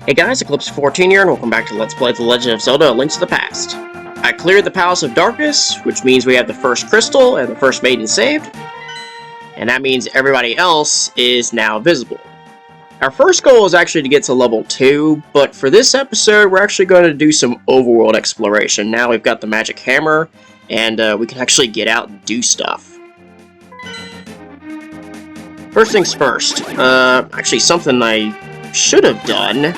Hey guys, Eclipse14 here, and welcome back to Let's Play The Legend of Zelda: A Link to the Past. I cleared the Palace of Darkness, which means we have the first crystal and the first maiden saved, and that means everybody else is now visible. Our first goal is actually to get to level 2, but for this episode we're actually going to do some overworld exploration. Now we've got the magic hammer, and we can actually get out and do stuff. First things first, actually something I should have done,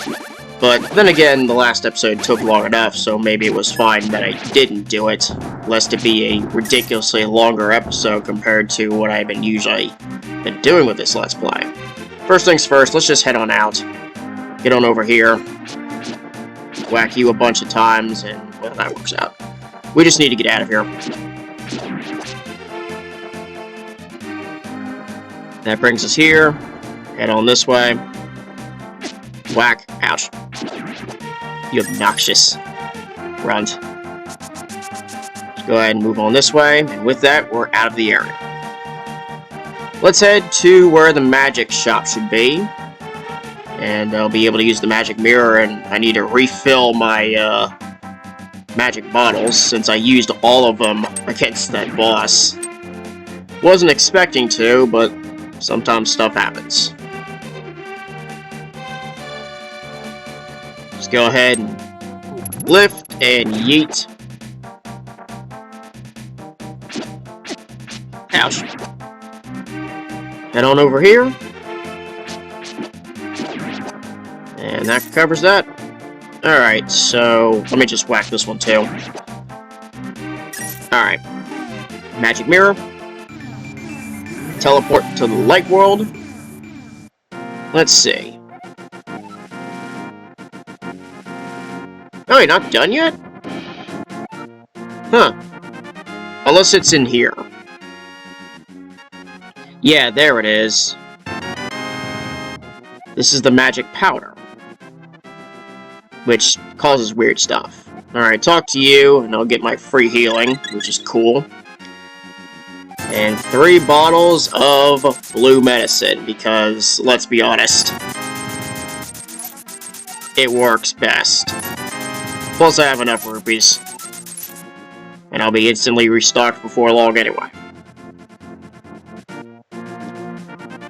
but then again, the last episode took long enough, so maybe it was fine that I didn't do it, lest it be a ridiculously longer episode compared to what I've been doing with this Let's Play. First things first, let's just head on out, get on over here, whack you a bunch of times, and, well, that works out. We just need to get out of here. That brings us here, head on this way. Whack. Ouch. You obnoxious runt. Let's go ahead and move on this way, and with that, we're out of the area. Let's head to where the magic shop should be, and I'll be able to use the magic mirror, and I need to refill my magic bottles, since I used all of them against that boss. Wasn't expecting to, but sometimes stuff happens. Just go ahead and lift and yeet. Ouch. Head on over here. And that covers that. Alright, so let me just whack this one too. Alright. Magic mirror. Teleport to the light world. Let's see. Oh, you're not done yet? Huh. Unless it's in here. Yeah, there it is. This is the magic powder, which causes weird stuff. Alright, talk to you, and I'll get my free healing, which is cool. And 3 bottles of blue medicine, because, let's be honest, it works best. Plus I have enough rupees. And I'll be instantly restocked before long anyway.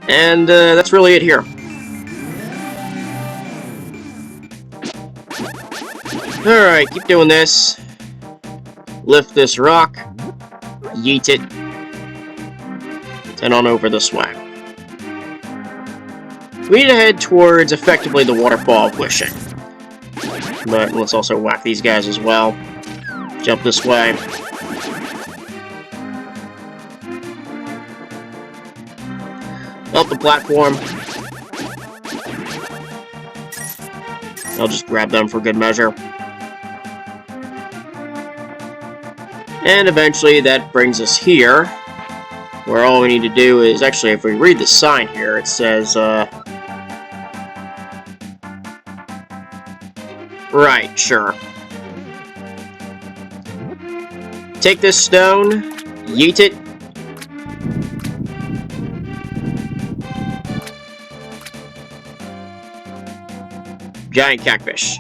And that's really it here. Alright, keep doing this. Lift this rock. Yeet it. And on over this way. We need to head towards, effectively, the Waterfall of Wishing. But let's also whack these guys as well. Jump this way. Up the platform. I'll just grab them for good measure. And eventually that brings us here, where all we need to do is, actually, if we read the sign here, it says, right, sure. Take this stone, yeet it. Giant catfish.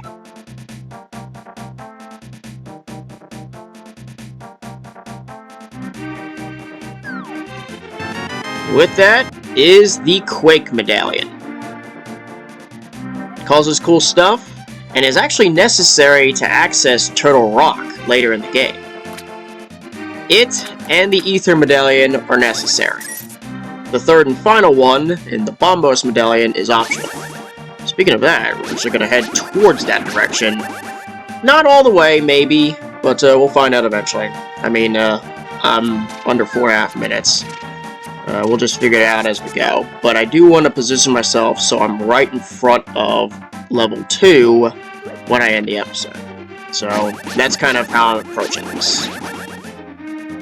With that is the Quake Medallion. It causes cool stuff, and is actually necessary to access Turtle Rock later in the game. It and the Ether Medallion are necessary. The third and final one, in the Bombos Medallion, is optional. Speaking of that, we're actually going to head towards that direction. Not all the way, maybe, but we'll find out eventually. I mean, I'm under 4.5 minutes. We'll just figure it out as we go. But I do want to position myself so I'm right in front of level 2 when I end the episode. So that's kind of how I'm approaching this.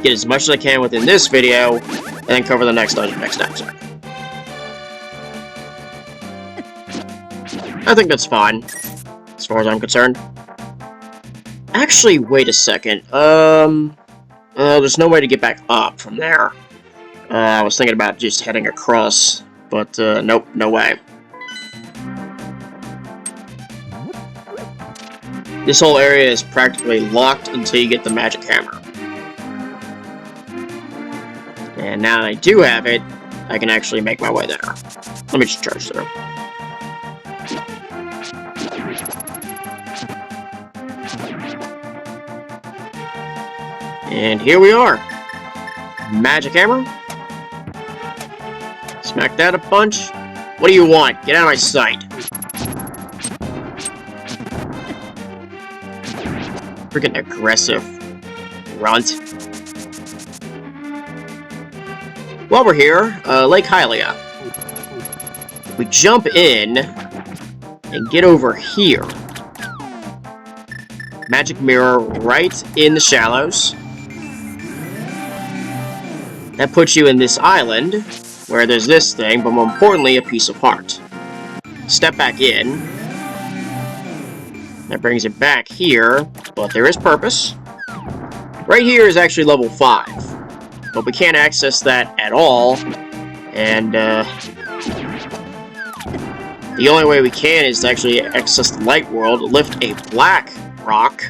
Get as much as I can within this video, and then cover the next dungeon next episode. I think that's fine, as far as I'm concerned. Actually, wait a second. There's no way to get back up from there. I was thinking about just heading across, but nope, no way. This whole area is practically locked until you get the magic hammer. And now that I do have it, I can actually make my way there. Let me just charge through. And here we are. Magic hammer. Smack that a bunch. What do you want? Get out of my sight. Freaking aggressive runt. While we're here, Lake Hylia. If we jump in and get over here. Magic mirror right in the shallows. That puts you in this island, where there's this thing, but more importantly, a piece of heart. Step back in. That brings it back here, but there is purpose. Right here is actually level 5, but we can't access that at all, and the only way we can is to actually access the light world, lift a black rock,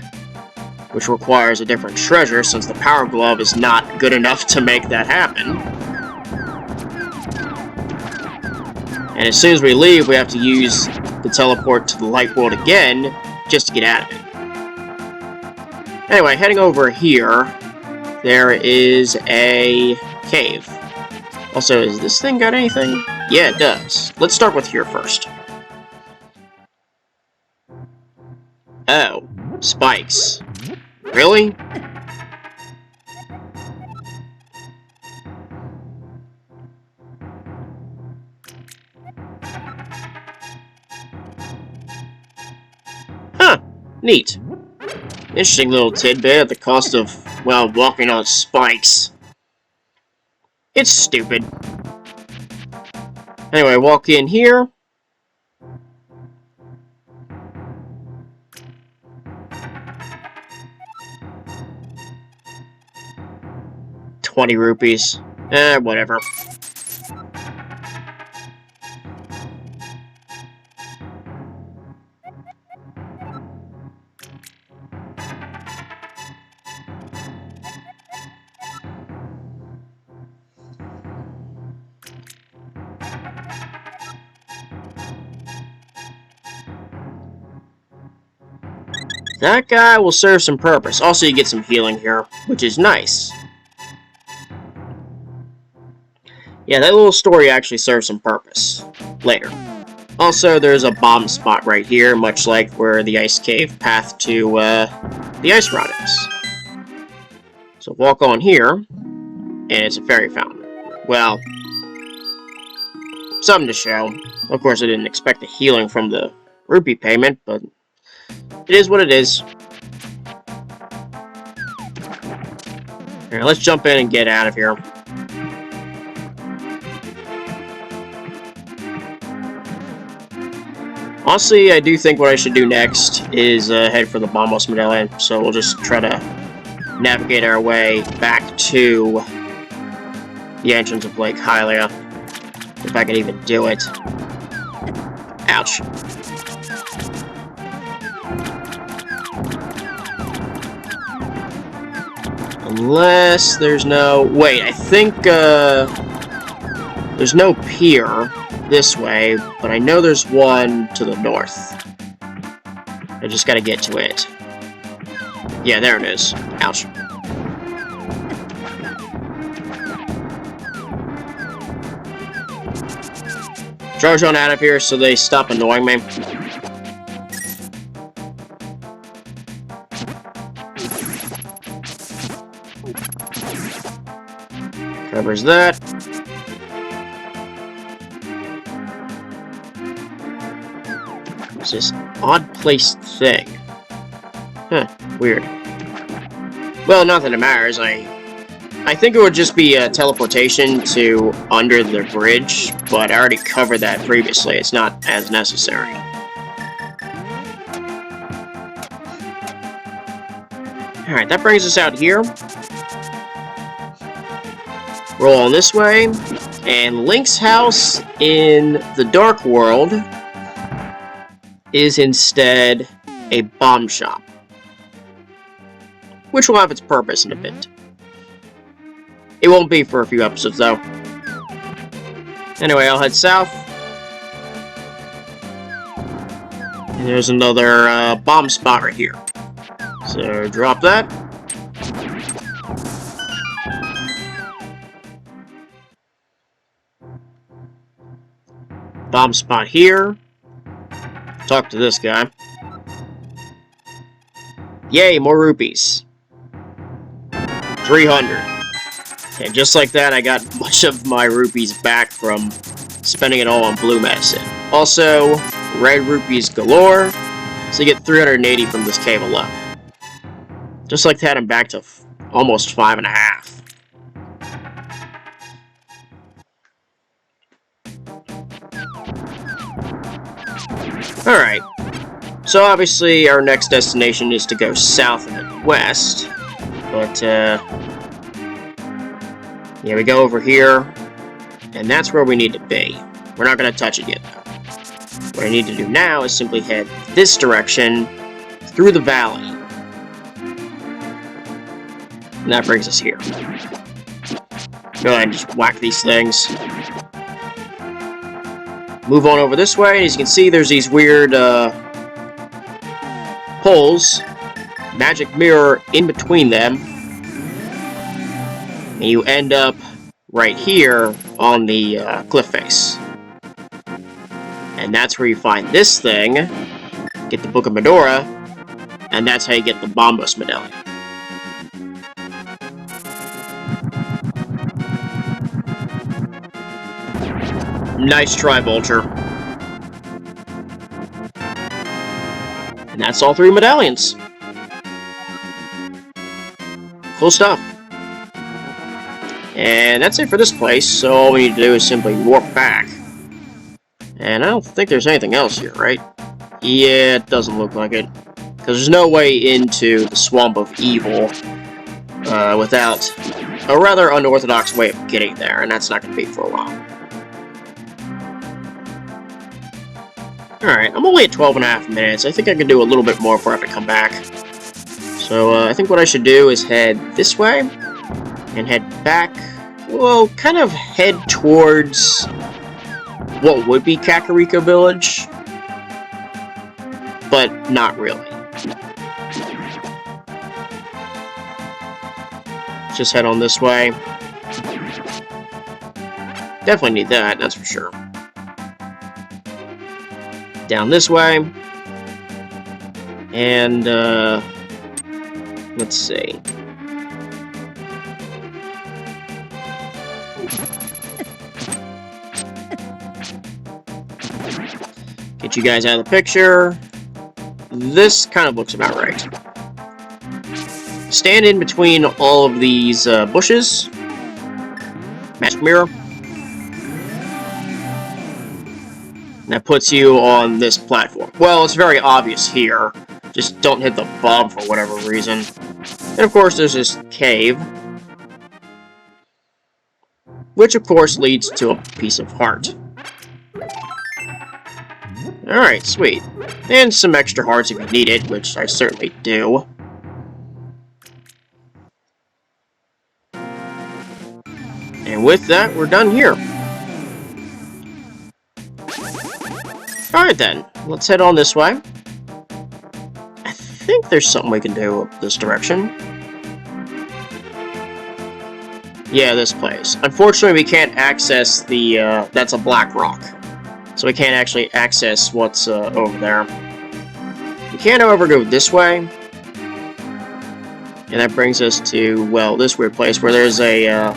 which requires a different treasure since the power glove is not good enough to make that happen. And as soon as we leave, we have to use the teleport to the light world again just to get out of it. Anyway, heading over here, there is a cave. Also, has this thing got anything? Yeah, it does. Let's start with here first. Oh, spikes. Really? Huh, neat. Interesting little tidbit at the cost of, well, walking on spikes. It's stupid. Anyway, walk in here. ₹20. Whatever. That guy will serve some purpose. Also, you get some healing here, which is nice. Yeah, that little story actually serves some purpose. Later. Also, there's a bomb spot right here, much like where the ice cave path to the ice rod is. So walk on here, and it's a fairy fountain. Well, something to show. Of course, I didn't expect the healing from the rupee payment, but it is what it is. Alright, let's jump in and get out of here. Honestly, I do think what I should do next is head for the Bombos Medallion, so we'll just try to navigate our way back to the entrance of Lake Hylia, if I can even do it. Ouch. Unless there's no... Wait, I think there's no pier this way, but I know there's one to the north. I just gotta get to it. Yeah, there it is. Ouch. Charge on out of here so they stop annoying me. Covers that. What's this odd placed thing? Huh, weird. Well, not that it matters. I think it would just be a teleportation to under the bridge, but I already covered that previously. It's not as necessary. Alright, that brings us out here. Roll on this way, and Link's house in the Dark World is instead a bomb shop, which will have its purpose in a bit. It won't be for a few episodes, though. Anyway, I'll head south. And there's another bomb spot right here. So, drop that. Bomb spot here. Talk to this guy. Yay, more rupees. 300. And just like that, I got much of my rupees back from spending it all on blue medicine. Also, red rupees galore, so you get 380 from this cave alone. Just like that, I'm back to almost 5.5. Alright, so obviously our next destination is to go south and west, but yeah, we go over here, and that's where we need to be. We're not going to touch it yet, though. What I need to do now is simply head this direction through the valley. And that brings us here. Go ahead and just whack these things. Move on over this way. As you can see, there's these weird poles. Magic mirror in between them. And you end up right here on the cliff face. And that's where you find this thing, get the Book of Medora, and that's how you get the Bombos Medallion. Nice try, Vulture. And that's all 3 medallions. Cool stuff. And that's it for this place, so all we need to do is simply warp back. And I don't think there's anything else here, right? Yeah, it doesn't look like it. Because there's no way into the Swamp of Evil without a rather unorthodox way of getting there, and that's not going to be for a while. Alright, I'm only at 12.5 minutes. I think I can do a little bit more before I have to come back. So I think what I should do is head this way, and head back, well, kind of head towards what would be Kakariko Village, but not really. Just head on this way. Definitely need that, that's for sure. Down this way. And, let's see. Get you guys out of the picture. This kind of looks about right. Stand in between all of these bushes. Magic mirror. And that puts you on this platform. Well, it's very obvious here. Just don't hit the bomb for whatever reason. And of course, there's this cave. Which, of course, leads to a piece of heart. Alright, sweet. And some extra hearts if you need it, which I certainly do. And with that, we're done here. Alright then, let's head on this way. I think there's something we can do up this direction. Yeah, this place. Unfortunately, we can't access the, that's a black rock. So we can't actually access what's over there. We can, however, go this way. And that brings us to, well, this weird place where there's a,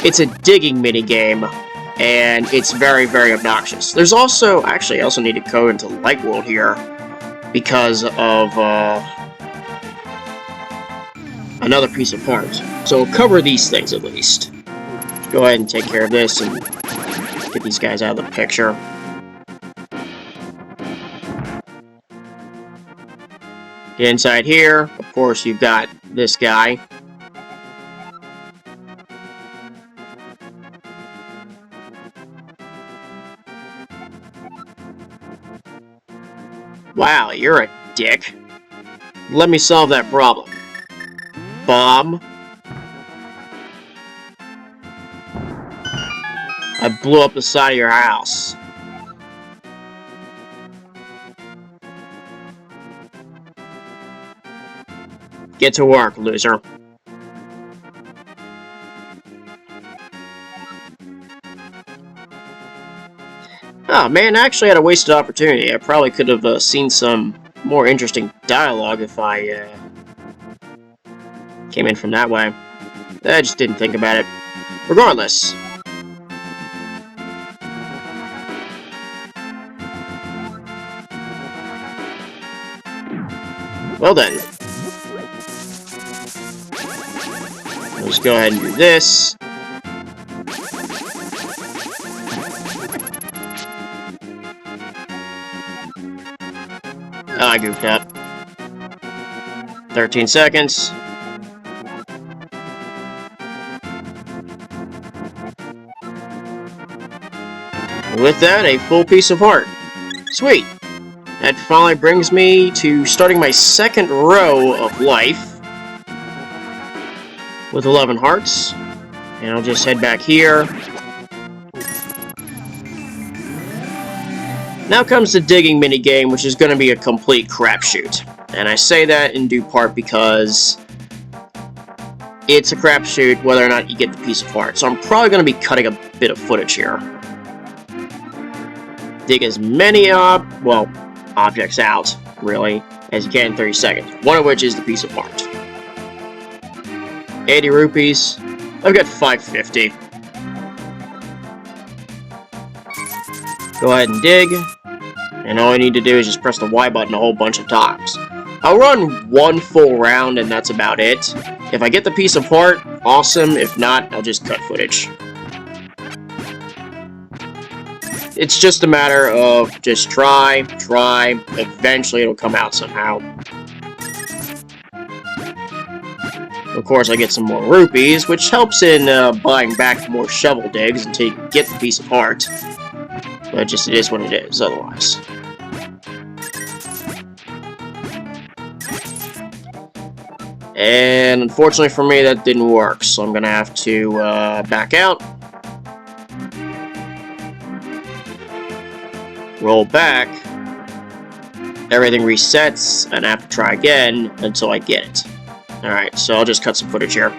it's a digging minigame, and it's very, very obnoxious. There's also, actually, I also need to go into Light World here because of, another piece of heart. So we'll cover these things at least. Go ahead and take care of this and get these guys out of the picture. Get inside here. Of course, you've got this guy. Wow, you're a dick. Let me solve that problem. Bomb. I blew up the side of your house. Get to work, loser. Oh man, I actually had a wasted opportunity. I probably could have seen some more interesting dialogue if I came in from that way. I just didn't think about it. Regardless. Well then. Let's go ahead and do this. Oh, I goofed up. 13 seconds. With that, a full piece of heart. Sweet. That finally brings me to starting my second row of life with 11 hearts. And I'll just head back here. Now comes the digging minigame, which is going to be a complete crapshoot. And I say that in due part because it's a crapshoot whether or not you get the piece of heart. So I'm probably going to be cutting a bit of footage here. Dig as many objects out, really, as you can in 30 seconds. One of which is the piece of heart. 80 rupees. I've got 550. Go ahead and dig. And all I need to do is just press the Y button a whole bunch of times. I'll run one full round and that's about it. If I get the piece of heart, awesome. If not, I'll just cut footage. It's just a matter of just try, eventually it'll come out somehow. Of course, I get some more rupees, which helps in buying back more shovel digs until you get the piece of heart. But just it is what it is, otherwise. And unfortunately for me, that didn't work, so I'm gonna have to back out. Roll back, everything resets, and I have to try again until I get it. Alright, so I'll just cut some footage here.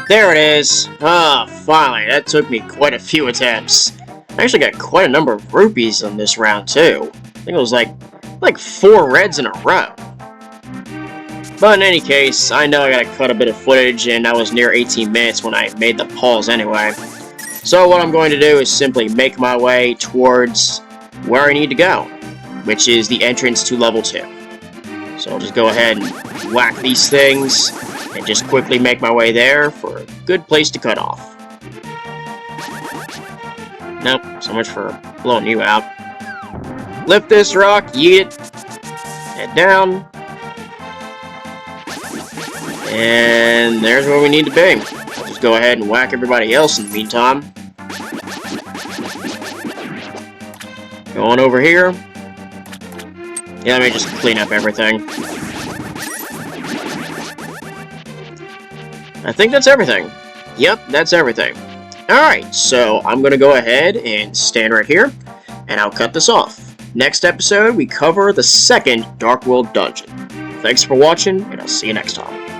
There it is! Ah, finally, that took me quite a few attempts. I actually got quite a number of rupees on this round, too. I think it was like 4 reds in a row. But in any case, I know I gotta cut a bit of footage, and I was near 18 minutes when I made the pause anyway. So what I'm going to do is simply make my way towards where I need to go, which is the entrance to level 2. So I'll just go ahead and whack these things, and just quickly make my way there for a good place to cut off. Nope, so much for blowing you out. Lift this rock, yeet it, head down, and there's where we need to be. I'll just go ahead and whack everybody else in the meantime. Go on over here. Yeah, let me just clean up everything. I think that's everything. Yep, that's everything. Alright, so I'm going to go ahead and stand right here, and I'll cut this off. Next episode, we cover the second Dark World dungeon. Thanks for watching, and I'll see you next time.